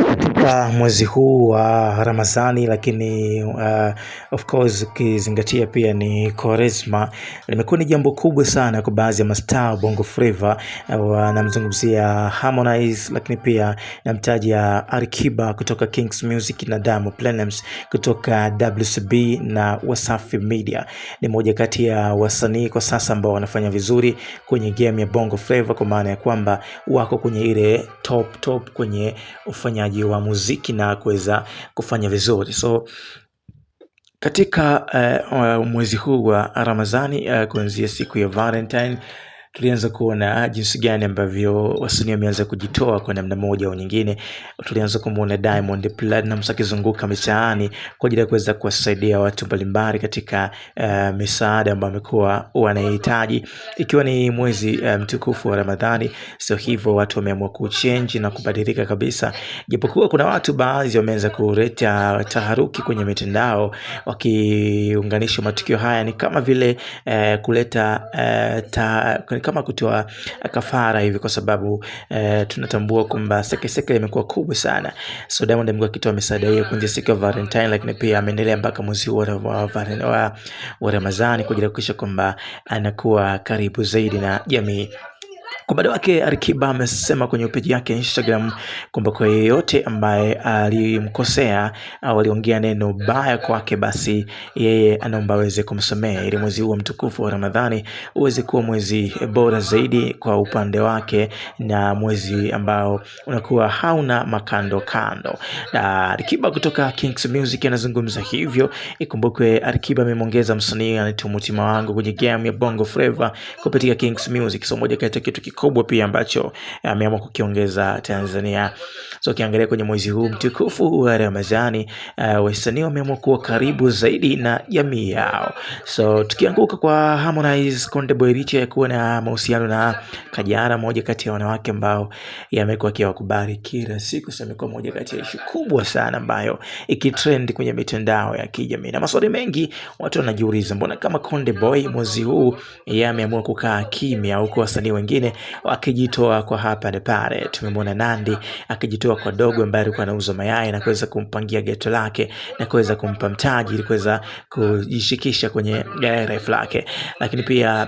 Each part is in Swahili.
Katika mwezi huu wa Ramadhani, lakini of course ukizingatia pia ni Kwaresma, limekuwa ni jambo kubwa sana kwa baadhi ya mastaa Bongo Flava. Namzungumzia Harmonize, lakini pia namtaja Alikiba kutoka Kings Music na Diamond Platnumz kutoka WCB na Wasafi Media. Ni moja kati ya wasanii kwa sasa ambao wanafanya vizuri kwenye game ya Bongo Flava, kwa maana ya kwamba wako kwenye ile top kwenye ufanyaji wa muziki na kuweza kufanya vizuri. So katika mwezi huu wa Ramadhani, kuanzia siku ya Valentine, tulianza kuona jinsi gani ambavyo wasanii wameanza kujitoa kwa namna moja au nyingine. Tulianza kumuona Diamond Platnumz akizunguka mitaani kwa ajili ya kuweza kuwasaidia watu mbalimbali katika misaada ambayo wamekuwa wanahitaji, ikiwa ni mwezi mtukufu wa Ramadhani. So hivyo watu wameamua kuchange na kubadilika kabisa, japokuwa kuna watu baadhi wameanza kuleta taharuki kwenye mitandao wakiunganisha matukio haya ni kama vile kuleta kama kutoa kafara hivi, kwa sababu tunatambua kwamba sekeseke imekuwa kubwa sana. So Diamond amekuwa akitoa misaada hiyo kuanzia siku ya Valentine, lakini pia ameendelea mpaka mwezi wa Ramadhani kwa ajili ya kuhakikisha kwamba anakuwa karibu zaidi na jamii. Kwa upande wake Alikiba amesema kwenye page yake Instagram kwamba kwa yeyote ambaye alimkosea au aliongea neno baya kwake, basi yeye anaomba aweze kumsamehe ili mwezi huu mtukufu wa Ramadhani uweze kuwa mwezi bora zaidi kwa upande wake, na mwezi ambao unakuwa hauna makando kando. Na Alikiba kutoka Kings Music anazungumza hivyo. Ikumbukwe Alikiba amemwongeza msanii anaitwa Mutima Wangu kwenye game ya Bongo Flava kupitia Kings Music. So moja kati ya kitu kikubwa pia ambacho ameamua kukiongeza Tanzania. So ukiangalia kwenye mwezi huu mtukufu wa Ramadhani, wasanii wameamua kuwa karibu zaidi na jamii yao. So tukianguka kwa Harmonize, Konde Boy licha ya kuwa na mahusiano na Kajala, moja kati ya wanawake ambao yamekuwa akiwakubali kila siku, so imekuwa moja kati ya issue kubwa sana ambayo ikitrend kwenye mitandao ya kijamii, na maswali mengi watu wanajiuliza, mbona kama Konde Boy mwezi huu ameamua kukaa kimya, huko wasanii wengine wakijitoa kwa hapa na pale. Tumemwona Nandy akijitoa kwa Dogo ambaye alikuwa anauza mayai na kuweza kumpangia geto lake na kuweza kumpa mtaji ili kuweza kujishikisha kwenye life lake, lakini pia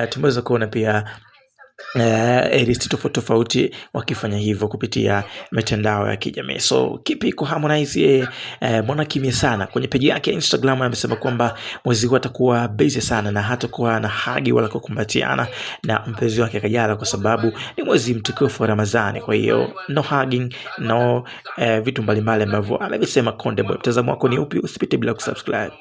tumeweza kuona pia listi tofauti wakifanya hivyo kupitia mitandao ya kijamii. So kipi kwa Harmonize, yeye mbona kimya sana? Kwenye page yake Instagram amesema kwamba mwezi huu atakuwa busy sana na hatakuwa na hagi wala kukumbatiana na mpenzi wake Kajala, kwa sababu ni mwezi mtukufu wa Ramadhani. Kwa hiyo no hugging, no vitu mbalimbali ambavyo amevisema Konde Boy. Mtazamo wako ni upi? Usipite bila kusubscribe.